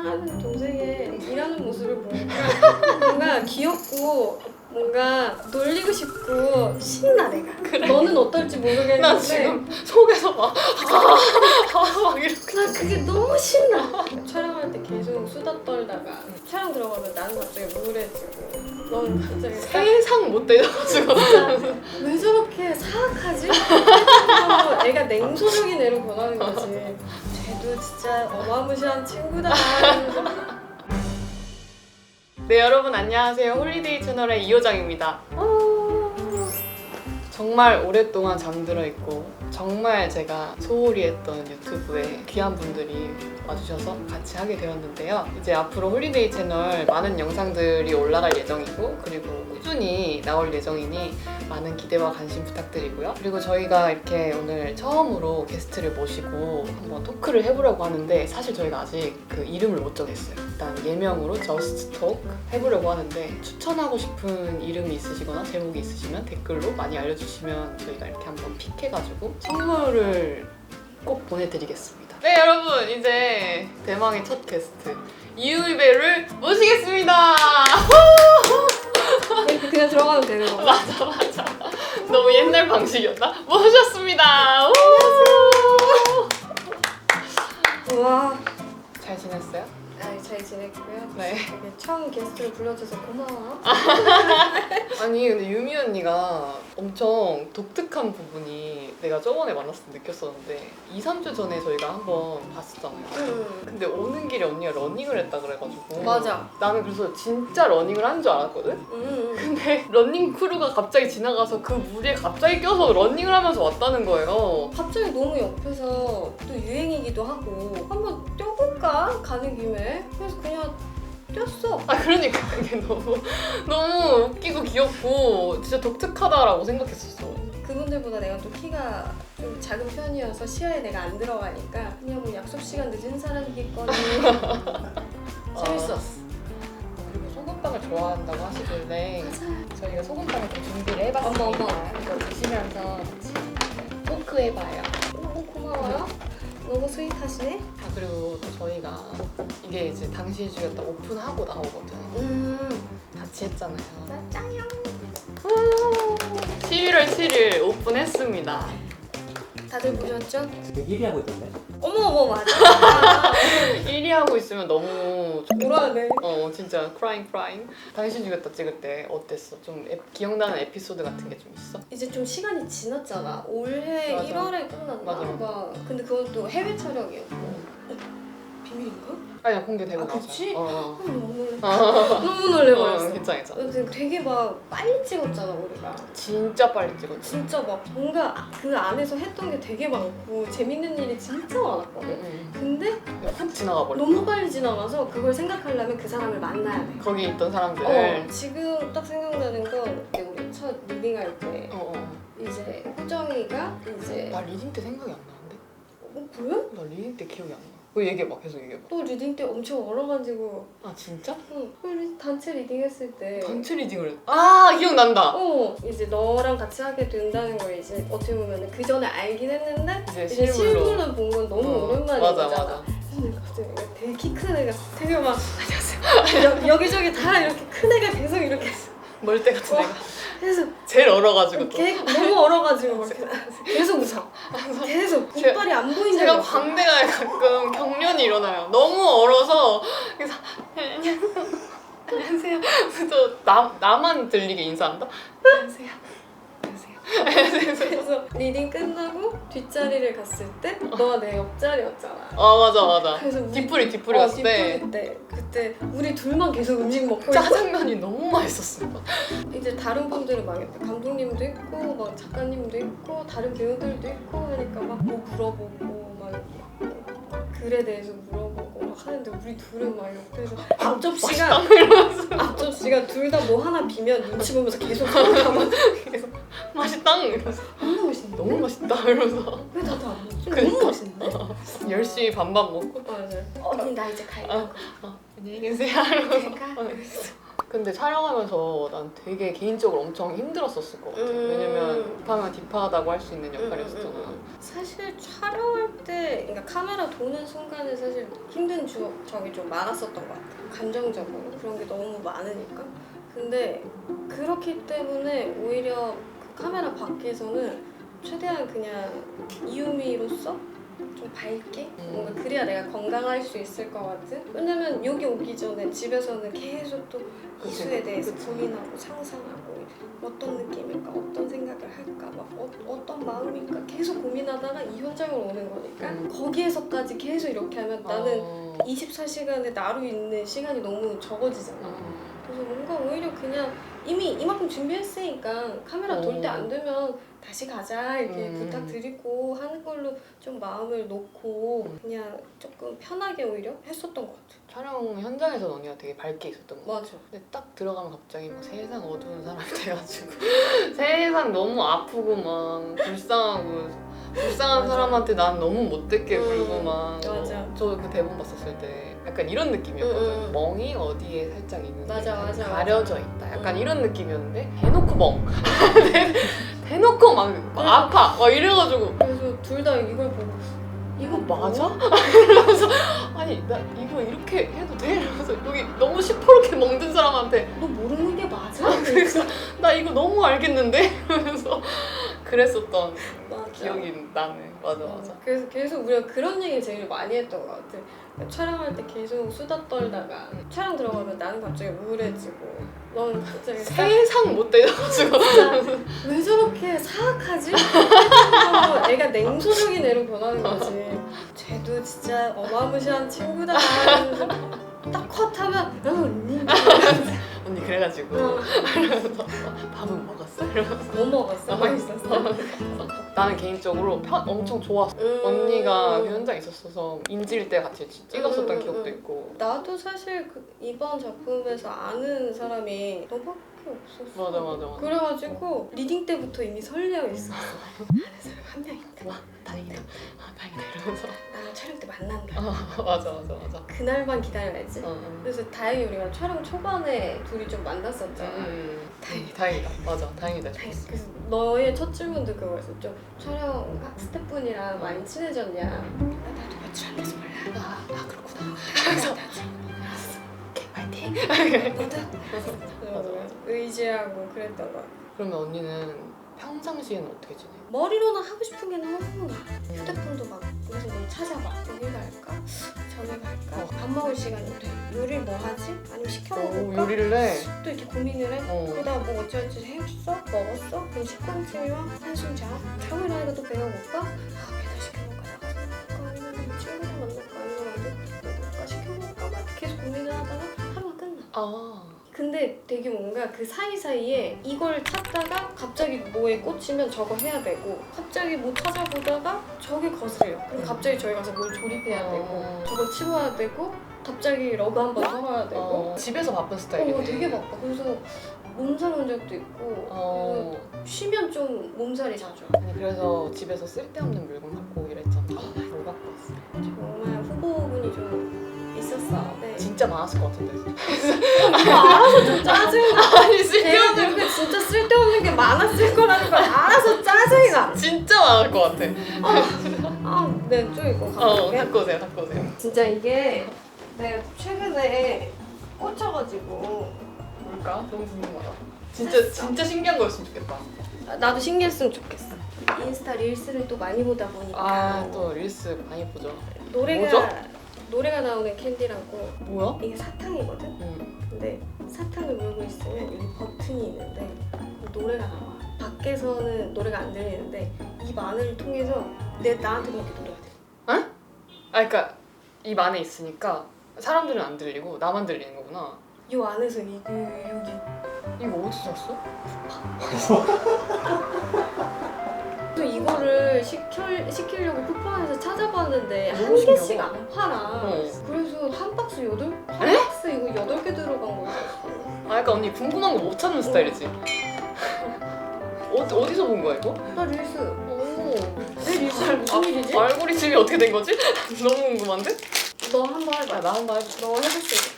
사랑하는 동생의 일하는 모습을 보니까 뭔가 귀엽고 뭔가 놀리고 싶고 신나 내가. 그래. 너는 어떨지 모르겠는데 나 지금 속에서 막 이렇게 나 그게 너무 신나. 촬영할 때 계속 수다 떨다가 촬영 들어가면 나는 갑자기 우울해지고 너는 갑자기 세상 못 되져가지고 왜 저렇게 사악하지? 그래서 애가 냉소적인 애로 변하는 거지. 쟤도 진짜 어마무시한 친구다. 이러면서 네, 여러분 안녕하세요. 홀리데이 채널의 이효정입니다. 정말 오랫동안 잠들어 있고 정말 제가 소홀히 했던 유튜브에 귀한 분들이 와주셔서 같이 하게 되었는데요. 이제 앞으로 홀리데이 채널 많은 영상들이 올라갈 예정이고 그리고 꾸준히 나올 예정이니 많은 기대와 관심 부탁드리고요. 그리고 저희가 이렇게 오늘 처음으로 게스트를 모시고 한번 토크를 해보려고 하는데 사실 저희가 아직 그 이름을 못 정했어요. 일단 예명으로 Just Talk 해보려고 하는데 추천하고 싶은 이름이 있으시거나 제목이 있으시면 댓글로 많이 알려주시면 저희가 이렇게 한번 픽해가지고 선물을 꼭 보내드리겠습니다. 네, 여러분 이제 대망의 첫 게스트 이유이베를 모시겠습니다. 그냥 들어가면 되는 거야. 맞아. 너무 옛날 방식이었나? 모셨습니다. 와, 잘 지냈어요? 잘 지냈고요. 네. 이렇게 처음 게스트를 불러줘서 고마워. 아니 근데 유미 언니가 엄청 독특한 부분이 내가 저번에 만났을 때 느꼈었는데 2-3주 전에 저희가 한번 봤었잖아요. 근데 오는 길에 언니가 러닝을 했다 그래가지고 맞아. 나는 그래서 진짜 러닝을 한 줄 알았거든? 근데 러닝 크루가 갑자기 지나가서 그 무리에 갑자기 껴서 러닝을 하면서 왔다는 거예요. 갑자기 너무 옆에서 또 유행이기도 하고 한번 뛰어볼까? 가는 김에. 그래서 그냥 뛰었어. 아 그러니까 이게 너무 웃기고 귀엽고 진짜 독특하다라고 생각했었어. 그분들보다 내가 또 키가 좀 작은 편이어서 시야에 내가 안 들어가니까 그냥 뭐 약속 시간 늦은 사람이겠거니. 재밌었어. 그리고 소금빵을 좋아한다고 하시길래 저희가 소금빵을 좀 준비를 해봤습니다. 어머. 이거 드시면서 같이 토크해봐요. 고마워요. 너무 스윗하시네. 아 그리고 또 저희가 이게 이제 당신이 죽였다 오픈하고 나오거든. 같이 했잖아요. 나 짱이야. 11월 7일 오픈했습니다. 다들 보셨죠? 지금 1위 하고 있던데? 어머 맞아. 1위 하고 있으면 너무 울어야 돼. 진짜 크라잉. 당신 죽였다 찍을 때 어땠어? 좀 기억나는 에피소드 같은 게 좀 있어? 이제 좀 시간이 지났잖아. 올해 맞아. 1월에 끝났나? 맞아. 근데 그건 또 해외 촬영이었고. 비밀인가? 아니야 공개되고 아, 나서. 그치? 어. 너무 놀래. 너무 놀래버렸어. 괜찮아. 되게 막 빨리 찍었잖아 우리가. 진짜 빨리 찍었지. 진짜 막 뭔가 그 안에서 했던 게 되게 많고 재밌는 일이 진짜 많았거든. 근데 훅 지나가 버려. 너무 빨리 지나가서 그걸 생각하려면 그 사람을 만나야 돼. 거기 있던 사람들. 지금 딱 생각나는 건 그때 우리 첫 리딩할 때 이제 호정이가 이제 나 리딩 때 생각이 안 나는데? 그래? 나 리딩 때 기억이 안 나. 그거 얘기해봐. 계속 얘기해봐. 또 리딩 때 엄청 얼어가지고 아 진짜? 우리 단체 리딩 했을 때 단체 리딩을 했. 아 기억난다. 이제 너랑 같이 하게 된다는 걸 이제 어떻게 보면 그 전에 알긴 했는데 이제 실물로 본 건 너무 오랜만이잖아. 맞아. 근데 갑자기 되게 키 큰 애가 되게 막 안녕하세요. 여기저기 다 이렇게 큰 애가 계속 이렇게 멀대 같은 애가 계속 제일 얼어가지고 또. 너무 얼어가지고 막 계속 웃어. 계속 이빨이 안 보이는 제가 거야. 광대가 가끔 경련이 일어나요. 너무 얼어서 그래서 안녕하세요. 그래서 나만 들리게 인사한다. 안녕하세요. 그래서 리딩 끝나고 뒷자리를 갔을 때 너가 내 옆자리였잖아. 맞아. 그래서 우리- 뒤풀이 갔을 때 뒷풀이 때 그때 우리 둘만 계속 음식 먹고 있고 짜장면이 너무 맛있었어. 이제 다른 분들은 막 감독님도 있고 막 작가님도 있고 다른 배우들도 있고 하니까 막 뭐 물어보고 막 글에 대해서 물어보고 막 하는데 우리 둘은 막 옆에서 앞접시가 둘 다 뭐 하나 비면 눈치 보면서 계속 서로 담아 계속 맛있다 이러면서 너무 맛있는데? 너무 맛있다 이러면서 왜 나도 안 먹지? 그러니까. 너무 맛있는데? 열심히 밥만 먹고 맞아. 언니 나 이제 갈까? 안녕히 계세요 이러면서 갈까? 근데 촬영하면서 난 되게 개인적으로 엄청 힘들었었을 것 같아. 왜냐면 딥하면 딥하다고 할 수 있는 역할이었잖아. 사실 촬영할 때 그러니까 카메라 도는 순간에 사실 힘든 적이 좀 많았었던 것 같아요. 감정적으로 그런 게 너무 많으니까. 근데 그렇기 때문에 오히려 그 카메라 밖에서는 최대한 그냥 이유미로서 좀 밝게 뭔가 그래야 내가 건강할 수 있을 것 같은. 왜냐면 여기 오기 전에 집에서는 계속 또 그치, 이수에 대해서 그치. 고민하고 상상하고 어떤 느낌일까, 어떤 생각을 할까, 막 어떤 마음일까 계속 고민하다가 이 현장으로 오는 거니까 거기에서까지 계속 이렇게 하면 나는 24시간에 나로 있는 시간이 너무 적어지잖아. 그래서 뭔가 오히려 그냥 이미 이만큼 준비했으니까 카메라 돌 때 안 되면 다시 가자 이렇게 부탁드리고 하는 걸로 좀 마음을 놓고 그냥 조금 편하게 오히려 했었던 것 같아. 촬영 현장에서 언니가 되게 밝게 있었던 거 같아. 맞아. 근데 딱 들어가면 갑자기 막 세상 어두운 사람이 돼가지고 세상 너무 아프고 막 불쌍한 맞아. 사람한테 난 너무 못됐게 굴고 막 맞아. 저 그 대본 봤었을 때 약간 이런 느낌이었거든. 멍이 어디에 살짝 있는데 맞아. 가려져 있다. 약간 이런 느낌이었는데 대놓고 멍 대놓고 막 아파 막 이래가지고 그래서 둘 다 이걸 보고 이거 맞아? 뭐야? 이러면서 아니 나 이거 이렇게 해도 돼? 이러면서 여기 너무 시퍼렇게 멍든 사람한테 너 모르는 게 맞아? 그래서 나 이거 너무 알겠는데? 이러면서 그랬었던 맞아. 기억이 나네. 맞아. 그래서 계속 우리가 그런 얘기를 제일 많이 했던 것 같아. 촬영할 때 계속 수다 떨다가 촬영 들어가면 나는 갑자기 우울해지고 넌 갑자기 세상 못 돼가지고 왜 저렇게 사악하지? 할 애가 냉소적인 애로 변하는 거지. 쟤도 진짜 어마무시한 친구다. 이러면서 딱 컷하면 언니 언니 그래가지고 이러면서 밥은 먹었어? 이러면서 뭐 먹었어? 맛있었어? 나는 개인적으로 엄청 좋았어. 언니가 그 현장에 있었어서 인질 때 같이 찍었었던 기억도 있고. 나도 사실 이번 작품에서 아는 사람이 너밖에 없었어. 맞아. 그래가지고 리딩 때부터 이미 설레어 있었어. 아는 사람 한 명 있다. 와 다행이다 이러면서 나 촬영 때 만난다. 맞아. 그날만 기다려야지. 그래서 다행히 우리가 촬영 초반에 둘이 좀 만났었잖아. 다행이다. 맞아 다행이다. 그래서 너의 첫 질문도 그거였어. 좀 촬영 스태프분이랑 많이 친해졌냐? 나도 며칠 안 돼서 몰라. 아 그렇구나. 그래서 오케이 파이팅. 너도 의지하고 그랬던 거. 그러면 언니는 평상시에는 어떻게 지내? 머리로는 하고 싶은 게 너무 많아. 휴대폰도 막 그래서 너 찾아봐. 여기 갈까? 저기 갈까? 밥 먹을 시간이 돼. 요리 뭐 하지? 아니면 시켜 먹을까? 요리를 해. 또 이렇게 고민을 해. 어. 그러다가 뭐 어찌어찌 했어? 먹었어? 그럼 식권층이와 한숨 자. 자고 일어나니까 또 배가 고파? 배달 시켜먹을까? 나가서 먹을까? 아니면 뭐 친구랑 만날까? 아니면 어디 먹을까? 시켜먹을까? 막 계속 고민을 하다가 하루가 끝나. 근데 되게 뭔가 그 사이사이에 이걸 찾다가 갑자기 뭐에 꽂히면 저거 해야 되고 갑자기 뭐 찾아보다가 저게 거슬려. 그럼 갑자기 저희 가서 뭘 조립해야 되고 저거 치워야 되고 갑자기 러그 한 번 털어야 되고 집에서 바쁜 스타일이네. 되게 바빠. 그래서 몸살 온 적도 있고 쉬면 좀 몸살이 자주 와. 아니 그래서 집에서 쓸데없는 물건 갖고 오기로 했잖아. 뭘 갖고 왔어? 정말 후보군이 좀 있었어. 네. 진짜 많았을 것 같은데. 알아서 좀 짜증나. 아니 걔가 게 진짜 쓸데없는 게 많았을 거라는 걸 알아서 짜증이 나. 진짜 많을 것 같아. 네, 좀 이거 갖고 올게. 갖고 오세요. 진짜 이게 내가 최근에 꽂혀가지고 뭘까? 너무 궁금하다. 진짜 신기한 거였으면 좋겠다. 나도 신기했으면 좋겠어. 인스타 릴스를 또 많이 보다 보니까 또 릴스 많이 보죠. 노래가 나오는 캔디라고. 뭐야? 이게 사탕이거든? 근데 사탕을 물고 있으면 여기 버튼이 있는데 노래가 나와. 밖에서는 노래가 안 들리는데 입 안을 통해서 나한테 그렇게 노래가 돼. 그러니까 입 안에 있으니까 사람들은 안 들리고 나만 들리는 거구나. 요 안에서 여기 이거 어디서 샀어? 그래서 이거를 시키려고 쿠팡에서 찾아봤는데 한 너무 개씩 신기하다. 안 팔아. 그래서 한 박스 한 박스 이거 8개 들어간 거였어. 그러니까 언니 궁금한 거 못 찾는 스타일이지. 어디서 본 거야 이거? 나 릴스. 내 릴스를 무슨 일이지? 알고리즘이 어떻게 된 거지? 너무 궁금한데? 너 한번 해봐. 나 한번 해볼게. 너 해볼 수 있어.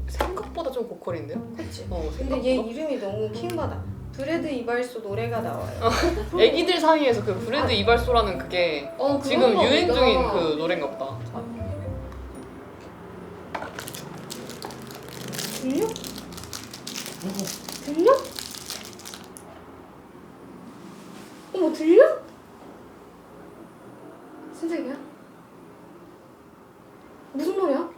생각보다 좀 고퀄인데요? 그치? 어, 근데 얘 생각보다? 이름이 너무 킹받아. 브레드 이발소 노래가 나와요. 애기들 사이에서 그 브레드 이발소라는 그게 지금 그런가 유행 보다. 중인 그 노래인가 보다. 들려? 들려? 어머 들려? 신세계야? 무슨 노래야?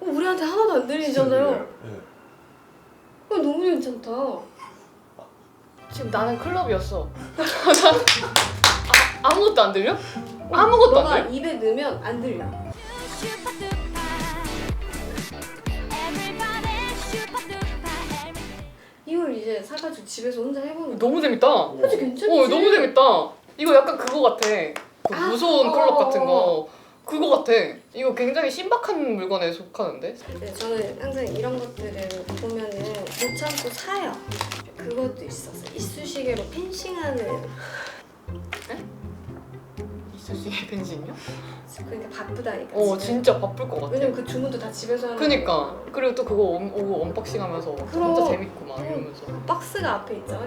우리한테 하나도 안 들리잖아요. 네. 너무 괜찮다. 지금 나는 클럽이었어. 아무것도 안 들려? 아무것도 안 너가 들려? 입에 넣으면 안 들려. 이걸 이제 사가지고 집에서 혼자 해보는 거. 너무 재밌다. 그치 괜찮지? 너무 재밌다. 이거 약간 그거 같아. 그 무서운 클럽 같은 거. 그거 같아. 이거 굉장히 신박한 물건에 속하는데? 네, 저는 항상 이런 것들을 보면은 못 참고 사요. 그것도 있었어요. 이쑤시개로 펜싱하는. 이쑤시개 펜싱이요? 그러니까 바쁘다니까. 어 집에. 진짜 바쁠 것 같아. 왜냐면 그 주문도 다 집에서 하는 그니까. 거니까. 그리고 또 그거 오고 언박싱 하면서 막 그럼. 진짜 재밌고 막 이러면서. 박스가 앞에 있잖아.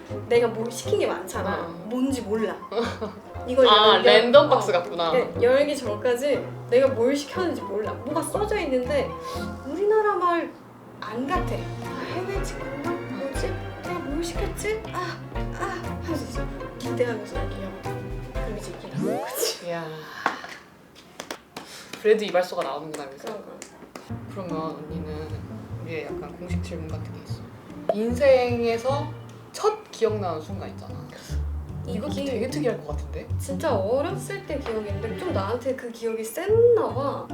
그리고 내가 뭘 시킨 게 많잖아. 어. 뭔지 몰라. 이걸 아 열- 랜덤 박스 같구나. 네, 열기 전까지 내가 뭘 시켰는지 몰라. 뭐가 써져 있는데 우리나라 말 안 같아. 해외지 건가? 뭐지? 내가 뭘 시켰지? 하면서 이제 기대하면서 이렇게 그럼 이제 일하는 거지. 이야. 브레드 이발소가 나오는구나 여기서. 그런 거. 그러면 언니는 우리의 약간 공식 질문 같은 게 있어. 인생에서 첫 기억나는 순간 있잖아. 이것도 이게 되게 특이할 것 같은데? 진짜 어렸을 때 기억인데 좀 나한테 그 기억이 셌나 봐.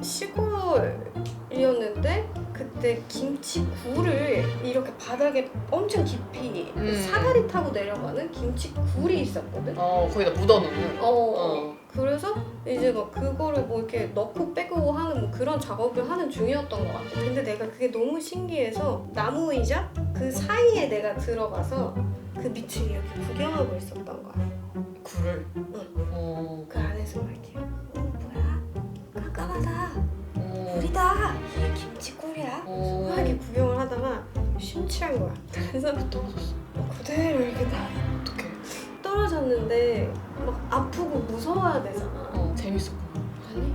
시골이었는데 그때 김치굴을 이렇게 바닥에 엄청 깊이 사다리 타고 내려가는 김치굴이 있었거든. 거기다 묻어놓는. 그래서 이제 막 그거를 뭐 이렇게 넣고 빼고 하는 뭐 그런 작업을 하는 중이었던 것 같아. 근데 내가 그게 너무 신기해서 나무 의자 그 사이에 내가 들어가서 그 밑을 이렇게 구경하고 있었던 거야. 굴을. 응. 그 안에서 막 이렇게 뭐야? 깜깜하다. 어. 굴이다. 이게 김치굴이야. 막 이렇게 구경을 하다가 심취한 거야. 그래서 떨어졌어. 그대로 이렇게 다 어떡해. 떨어졌는데 막 아프고 무서워야 되잖아. 재밌었구나. 아니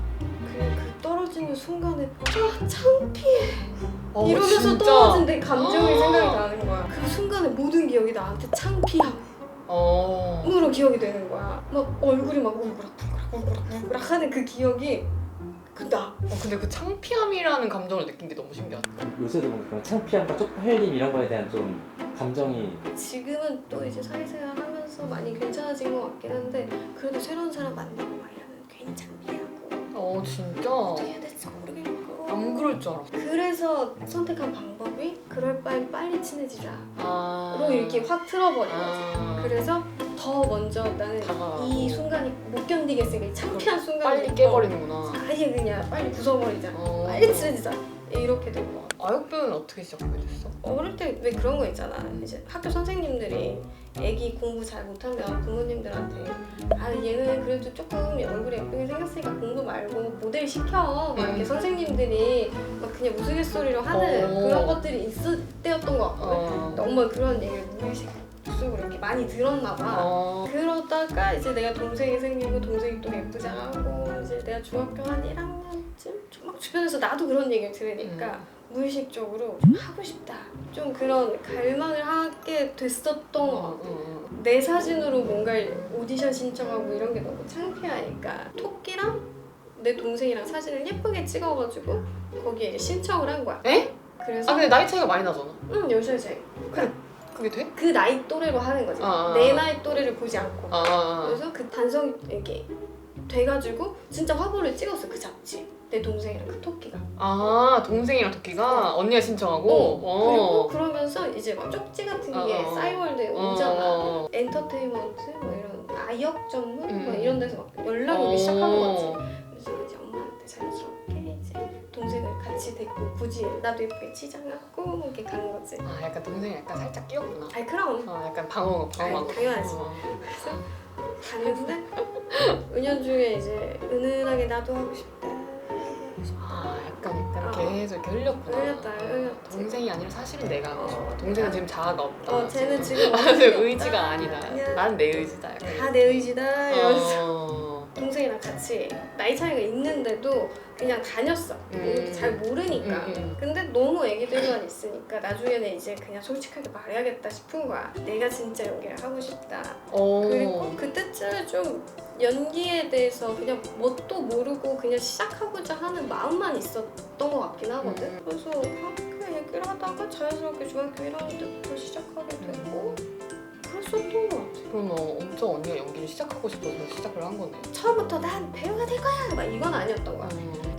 그냥 그 떨어지는 순간에 창피해 이러면서 진짜? 떨어진 내 감정이 생각이 나는 거야. 그 순간에 모든 기억이 나한테 창피함으로 기억이 되는 거야. 막 얼굴이 막 울그락 하는 그 기억이 나. 근데 그 창피함이라는 감정을 느낀 게 너무 신기하다. 요새도 보니까 창피함과 쪽팔림 이런 거에 대한 좀 감정이 지금은 또 이제 사회생활 하면서 많이 괜찮아진 것 같긴 한데 그래도 새로운 사람 만나고 막 이러면 괜히 창피하고 진짜? 어떻게 해야 될지 모르겠고 안 그럴 줄 알았어. 그래서 선택한 방법이 그럴 바엔 빨리 친해지자 로 로 이렇게 확 틀어버린 거지. 그래서 더 먼저 나는 다가가고. 이 순간이 못 견디겠으니까 이 창피한 순간을 빨리 깨버리는구나. 아예 그냥 빨리 부숴버리자. 어. 빨리 친해지자. 이렇게 된 거. 아역배우는 어떻게 시작하게 됐어? 어릴 때 왜 그런 거 있잖아. 이제 학교 선생님들이 애기 공부 잘 못하면 부모님들한테 얘는 그래도 조금 얼굴이 예쁘게 생겼으니까 공부 말고 모델 시켜 막 이렇게 선생님들이 막 그냥 우스갯소리로 하는 그런 것들이 있을 때였던 것 같거든. 근데 엄마가 그런 얘기를 무의식적으로 이렇게 많이 들었나 봐. 그러다가 이제 내가 동생이 생기고 동생이 또 예쁘지 않고 이제 내가 중학교 한 1학년쯤 막 주변에서 나도 그런 얘기를 들으니까 무의식적으로 좀 하고 싶다. 좀 그런 갈망을 하게 됐었던 것 같아. 내 사진으로 뭔가 오디션 신청하고 이런 게 너무 창피하니까 토끼랑 내 동생이랑 사진을 예쁘게 찍어가지고 거기에 이제 신청을 한 거야. 에? 그래서 근데 나이 차이가 많이 나잖아. 10살 차이. 그게 돼? 그 나이 또래로 하는 거지. 내 나이 또래를 보지 않고. 그래서 그 단성이 이렇게 돼가지고 진짜 화보를 찍었어. 그 잡지. 내 동생이랑 그 토끼가. 동생이랑 토끼가 언니가 신청하고? 그리고 그러면서 이제 막 쪽지 같은 게 싸이월드에 오잖아. 엔터테인먼트 뭐 이런 아역 전문 뭐 이런 데서 막 연락이 오기 시작한 거지. 그래서 이제 엄마한테 자연스럽게 이제 동생을 같이 데리고 굳이 나도 예쁘게 치장하고 이렇게 간 거지. 약간 동생이 약간 살짝 끼었구나. 아니 그럼. 약간 방어. 당연하지. 그래서 갔는데 은연중에 이제 은은하게 나도 하고 싶다. 약간 계속 이렇게 흘렸구나. 흘렸다. 동생이 아니라 사실은 내가 하고 싶어. 동생은 지금 자아가 없다. 쟤는 지금 의지가 아니다. 그냥 난 내 의지다. 다 내 의지다 이러면서 어. 동생이랑 같이 나이 차이가 있는데도 그냥 다녔어. 잘 모르니까. 근데 너무 애기들만 있으니까 나중에는 이제 그냥 솔직하게 말해야겠다 싶은 거야. 내가 진짜 연기를 하고 싶다. 그리고 그때쯤에 좀 연기에 대해서 그냥 뭣도 모르고 그냥 시작하고자 하는 마음만 있었던 것 같긴 하거든. 그래서 학교 얘기를 하다가 자연스럽게 중학교 1학년 때부터 시작하게 되고 그랬었던 것 같아. 그러면 엄청 언니가 연기를 시작하고 싶어서 시작을 한 거네. 처음부터 난 배우가 될 거야! 막 이건 아니었던 거야.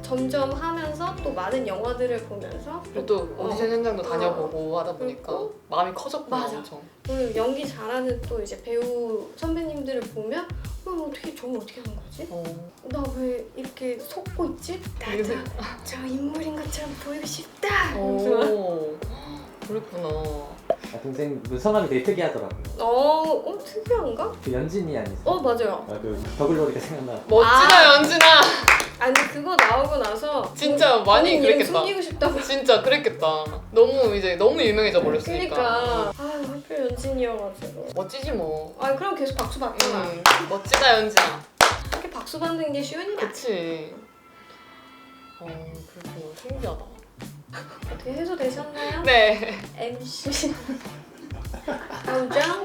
점점 하면서 또 많은 영화들을 보면서 그리고 또 오디션 현장도 다녀보고 하다 보니까 그리고 마음이 커졌구나. 맞아. 엄청. 그리고 연기 잘하는 또 이제 배우 선배님들을 보면 어떻게 저걸 어떻게 하는 거지? 나 왜 이렇게 속고 있지? 나도 저 인물인 것처럼 보이고 싶다! 오, 그랬구나. 아, 동생 그 성함이 되게 특이하더라고요. 특이한가? 그 연진이 아니세요? 맞아요. 그 더글로리가 생각나. 멋지다 연진아. 아니 그거 나오고 나서 진짜 많이 본인 이름 그랬겠다. 숨기고 싶다고. 진짜 그랬겠다. 너무 유명해져 버렸으니까. 그러니까 하필 연진이어가지고. 멋지지 뭐. 그럼 계속 박수 받잖아. 멋지다 연진아. 이렇게 박수 받는 게 쉬운 일이 아니야. 그치. 그렇구나. 신기하다. 어떻게 해소되셨나요? 네. MC 당장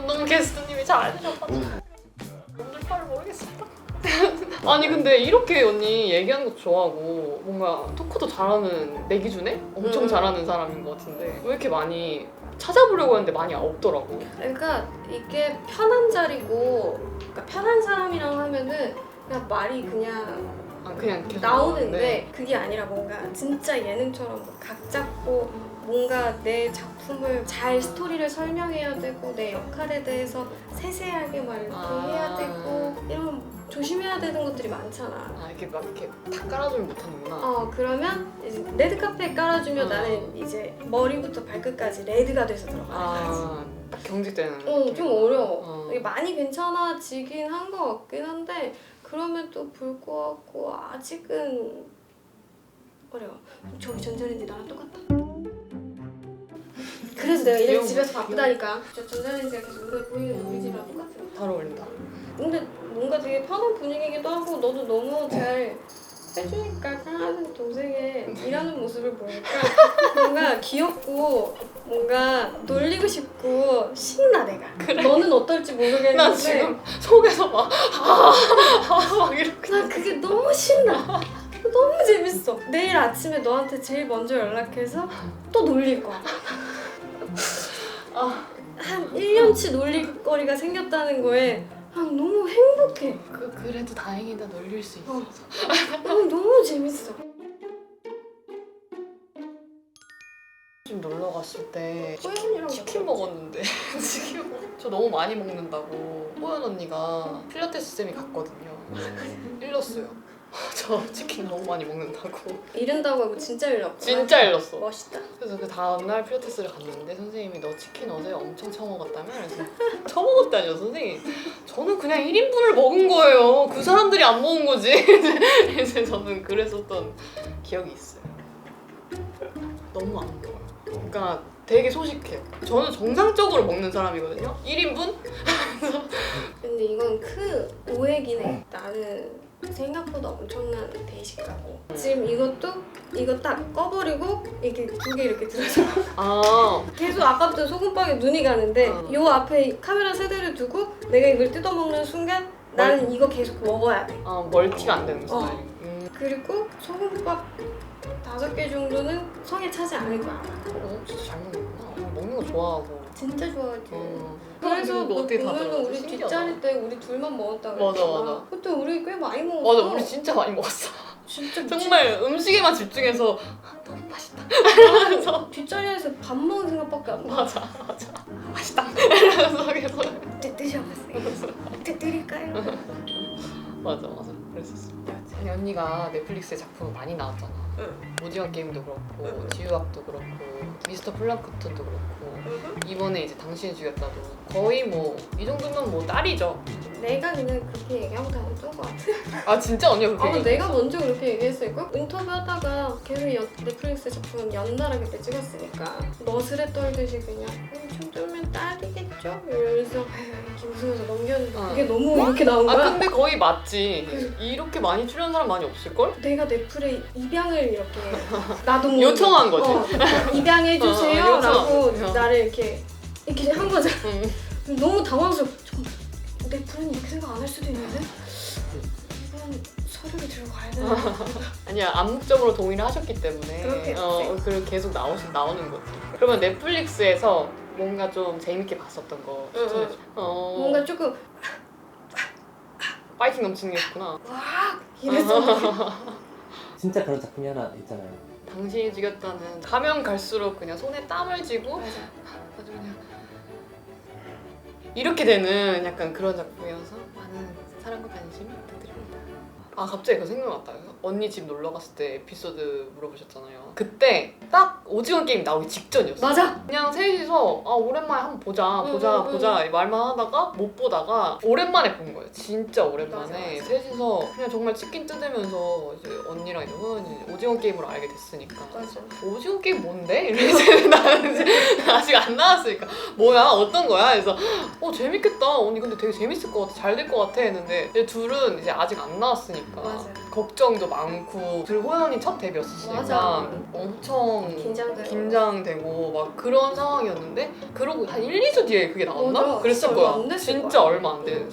너무 게스트님이 잘 해주셔가지고 오늘 팔을 모르겠습니다. 아니 근데 이렇게 언니 얘기하는 것도 좋아하고 뭔가 토크도 잘하는 내 기준에 엄청 잘하는 사람인 것 같은데 왜 이렇게 많이 찾아보려고 했는데 많이 없더라고. 그러니까 이게 편한 자리고 그러니까 편한 사람이랑 하면은 그냥 말이 그냥 그냥 계속 나오는데 그게 아니라 뭔가 진짜 예능처럼 각 잡고 뭔가 내 작품을 잘 스토리를 설명해야 되고 내 역할에 대해서 세세하게 막 이렇게 해야 되고 이런 조심해야 되는 것들이 많잖아. 이렇게 막 이렇게 다 깔아주면 못하는구나. 그러면 이제 레드카페 깔아주면 나는 이제 머리부터 발끝까지 레드가 돼서 들어가. 딱 경직되는. 좀 어려워. 이게 많이 괜찮아지긴 한 것 같긴 한데 그럼에도 불구하고 아직은 어려워. 저기 전자레인지 나랑 똑같다. 그래서 내가 이렇게 집에서 바쁘다니까. 저 전자레인지가 계속 눈에 보이는데 우리 집이랑 똑같아. 잘 어울린다. 근데 뭔가 되게 편한 분위기이기도 하고 너도 너무 잘 해주니까 사랑하는 동생의 일하는 모습을 보니까 뭔가 귀엽고 뭔가 놀리고 싶고 신나 내가. 너는 어떨지 모르겠는데 나 지금 속에서 막 이렇게. 난 그게 너무 신나. 너무 재밌어. 내일 아침에 너한테 제일 먼저 연락해서 또 놀릴 거야. 한 1년치 놀릴 거리가 생겼다는 거에 너무 행복해. 그래도 다행이다 놀릴 수 있어서. 너무 재밌어. 집 놀러 갔을 때 호연이랑 치킨 먹었는데 저 너무 많이 먹는다고 호연 언니가 필라테스 쌤이 갔거든요. 일렀어요. 저 치킨 너무 많이 먹는다고. 이른다고 하고 진짜 일렀구나. 진짜 일렀어. 멋있다. 그래서 그 다음날 필라테스를 갔는데 선생님이 너 치킨 어제 엄청 처먹었다며? 그래서 처먹었다뇨 선생님. 저는 그냥 1인분을 먹은 거예요. 그 사람들이 안 먹은 거지. 이제 저는 그랬었던 기억이 있어요. 너무 안 먹어요. 그러니까 되게 소식해요. 저는 정상적으로 먹는 사람이거든요. 1인분? 근데 이건 큰 오해긴 해. 나는 생각보다 엄청난 대식가고 지금 이거 딱 꺼버리고 이렇게 두 개 이렇게 들어서 계속 아까부터 소금빵에 눈이 가는데 요 앞에 카메라 세대를 두고 내가 이걸 뜯어먹는 순간 나는 이거 계속 먹어야 돼. 멀티가 안 되는 스타일. 그리고 소금밥 5개 정도는 성에 차지 않을 거야. 진짜 잘 먹는구나. 먹는 거 좋아하고. 진짜 좋아하지. 그래서 너 어떻게 다 보면은 들어가지? 우리 신기하다. 뒷자리 때 우리 둘만 먹었다고 맞아, 했잖아. 맞아. 그때 우리 꽤 많이 먹었어. 맞아, 우리 진짜 많이 먹었어. 진짜 미친. 정말 음식에만 집중해서 너무 맛있다. 뒷자리에서 밥 먹은 생각밖에 안 나. 맞아. 맛있다. 이러면서 계속. 드셔보세요. 드릴까요? 맞아. 그랬었어. 아니, 언니가 넷플릭스에 작품 많이 나왔잖아. 오징어 게임도 그렇고 지유학도 그렇고 미스터 플랑크톤도 그렇고 이번에 이제 당신이 죽였다도 거의 뭐 이 정도면 뭐 딸이죠. 내가 그냥 그렇게 얘기하고 다녔던 것 같아. 아 진짜 언니가 그렇게 아마 얘기했어? 내가 먼저 그렇게 얘기했을걸? 인터뷰하다가 계속 넷플릭스 작품은 연달아 그때 찍었으니까 너스레 떨듯이 그냥 좀 뜨면 딱이겠죠? 이러면서 이렇게 웃으면서 넘겼는데 그게 너무 이렇게 나온 아 거야. 근데 거의 맞지. 이렇게 많이 출연한 사람 많이 없을걸? 내가 넷플에 입양을 이렇게 나도 모르게 요청한 거지. 입양해주세요 요청한 라고 거지. 나를 이렇게 한 거잖아. 응. 너무 당황스러워. 넷플은 이렇게 생각 안 할 수도 있는데 그냥 서류를 들고 가야 되나? 아니야 암묵적으로 동의를 하셨기 때문에 그렇겠지. 그리고 계속 나오는 거지. 그러면 넷플릭스에서 뭔가 좀 재밌게 봤었던 거 응, 추천해줘. 뭔가 조금 파이팅 넘치는 게 있구나. 와 이래서 진짜 그런 작품이 하나 있잖아요. 당신이 죽였다는 가면 갈수록 그냥 손에 땀을 쥐고 맞아. 아주 그냥 이렇게 되는 약간 그런 작품이어서 많은 사랑과 관심 부탁드립니다. 아 갑자기 그 생각났다. 언니 집 놀러 갔을 때 에피소드 물어보셨잖아요. 그때 딱 오징어 게임 나오기 직전이었어. 맞아. 그냥 셋이서 아 오랜만에 한번 보자 말만 하다가 못 보다가 오랜만에 본 거예요. 진짜 오랜만에 맞아. 셋이서 그냥 정말 치킨 뜯으면서 이제 언니랑 이제 호연이 오징어 게임을 알게 됐으니까 맞아. 오징어 게임 뭔데? 이러면서 나는 이제 아직 안 나왔으니까 뭐야 어떤 거야? 그래서 재밌겠다 언니 근데 되게 재밌을 것 같아 잘 될 것 같아 했는데 이제 둘은 이제 아직 안 나왔으니까 맞아. 걱정도 많고 그리고 호연 언니 첫 데뷔였으니까 맞아. 엄청 긴장되고 막 그런 상황이었는데 그러고 한 1, 2주 뒤에 그게 나왔나? 맞아. 그랬을 진짜 거야. 얼마 안 됐을 진짜 거야. 얼마 안 돼.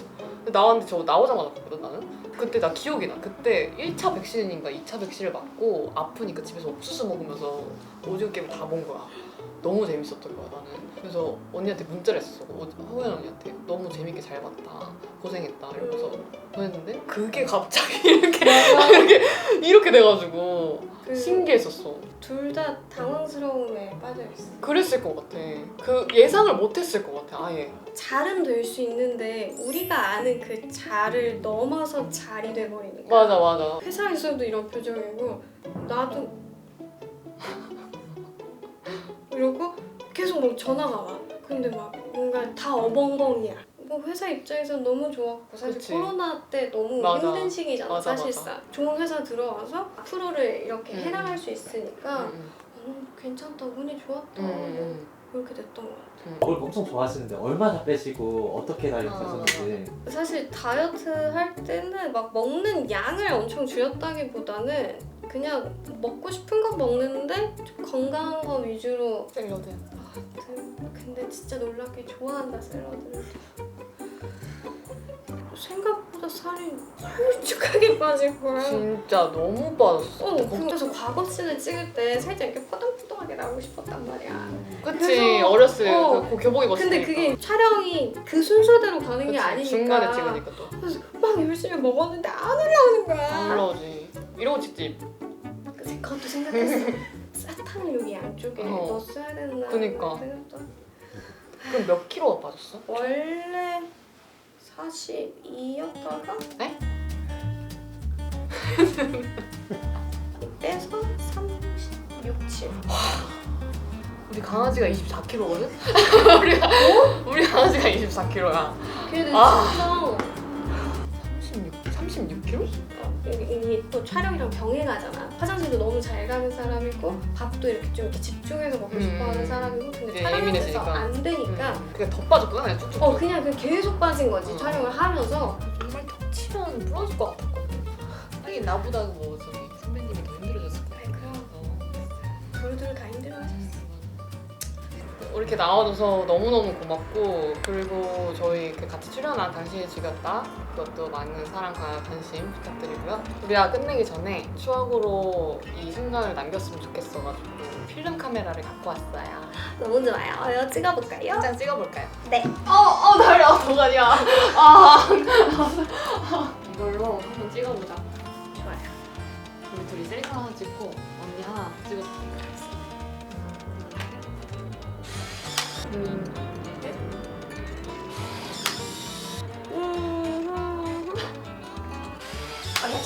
나왔는데 저 나오자마자 봤거든 나는. 그때 나 기억이 나. 그때 1차 백신인가 2차 백신을 맞고 아프니까 집에서 옥수수 먹으면서 오징어 게임을 다 본 거야. 너무 재밌었던 거야 나는. 그래서 언니한테 문자를 했었어. 호연 언니한테 너무 재밌게 잘 봤다. 고생했다 이러면서 보냈는데 그게 갑자기 이렇게 돼가지고 신기했었어. 둘 다 당황스러움에 빠져있어. 그랬을 것 같아. 그 예상을 못했을 것 같아 아예. 잘은 될 수 있는데 우리가 아는 그 잘을 넘어서 잘이 돼버리는 거야. 맞아. 회사에서도 이런 표정이고 나도 이러고 계속 막 전화가 와. 근데 막 뭔가 다 어벙벙이야. 뭐 회사 입장에서 너무 좋았고 사실 그치. 코로나 때 너무 맞아. 힘든 시기잖아 맞아. 사실상. 좋은 회사 들어와서 프로를 이렇게 해나갈 수 있으니까 응. 괜찮다 운이 좋았다 그렇게 됐던 것 같아. 그걸 엄청 좋아하시는데 얼마나 빼시고 어떻게 다이어트 하셨는지. 사실 다이어트 할 때는 막 먹는 양을 엄청 줄였다기보다는 그냥 먹고 싶은 거 먹는데 좀 건강한 거 위주로. 샐러드. 근데 진짜 놀랍게 좋아한다 샐러드를. 생각보다 살이 홀쭉하게 빠질 거야. 진짜 너무 빠졌어. 그래서 과거 씬을 찍을 때 살짝 이렇게 포동포동하게 나오고 싶었단 말이야. 그치 그래서- 어렸을 때 어. 그 교복 입었으니까. 근데 그게 촬영이 그 순서대로 가는 게 그치, 아니니까. 중간에 찍으니까 또. 그래서 막 열심히 먹었는데 안 올라오는 거야. 안 올라오지. 이러고 찍지. 그것도 생각했어. 사탕을 여기 양쪽에 넣었어야 됐나. 그니까. 생각도. 그럼 몇 킬로가 빠졌어? 원래 42였다가 네? 빼서 36, 7. 우리 강아지가 24kg거든? 우리 강아지가 24kg야. 그래도 아. 진짜 36kg? 이게 또 촬영이랑 병행하잖아. 화장실도 너무 잘 가는 사람이고 밥도 이렇게 좀 이렇게 집중해서 먹고 싶어하는 사람이고 근데 이제 촬영에서 예민해지니까. 안 되니까 그냥 더 빠졌구나 그냥 쭉쭉. 그냥 그 계속 빠진 거지. 촬영을 하면서. 정말 겹치면 부러질 것 같았거든. 하긴 나보다 뭐 저기 선배님이 더 힘들어졌을 거야. 그럼 둘 다 힘들어하셨어. 이렇게 나와줘서 너무너무 고맙고 그리고 저희 이렇게 같이 출연한 당신이 죽였다 그것도 많은 사랑과 관심 부탁드리고요. 우리가 끝내기 전에 추억으로 이 순간을 남겼으면 좋겠어가지고 필름 카메라를 갖고 왔어요. 너무 좋아요. 찍어볼까요? 한 장 찍어볼까요? 네. 달려 도가니야. 이걸로 한번 찍어보자. 좋아요. 우리 둘이 셀카 하나 찍고 언니 하나 찍어줄게요.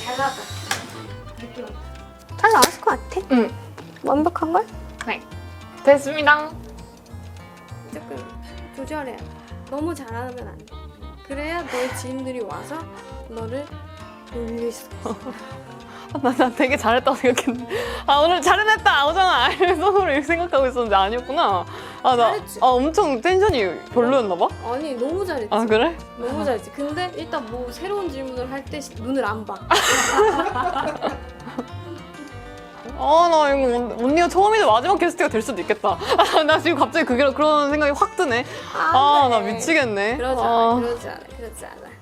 잘 나왔다. 잘 나왔을 것 같아. 응. 완벽한 걸? 됐습니다. 조금 조절해. 너무 잘하면 안 돼. 그래야 너의 지인들이 와서 너를 놀릴 수 있어. 나 되게 잘했다고 생각했는데 오늘 잘해냈다 오정아 이러면서 서로 이렇게 생각하고 있었는데 아니었구나. 나 잘했지? 엄청 텐션이 별로였나 봐? 아니 너무 잘했지. 그래? 너무 잘했지. 근데 일단 뭐 새로운 질문을 할 때 눈을 안 봐. 나 이거 언니가 처음이자 마지막 게스트가 될 수도 있겠다. 나 지금 갑자기 그런 생각이 확 드네. 나 돼. 미치겠네. 그러지 않아. 그러지 않아. 그러지 않아.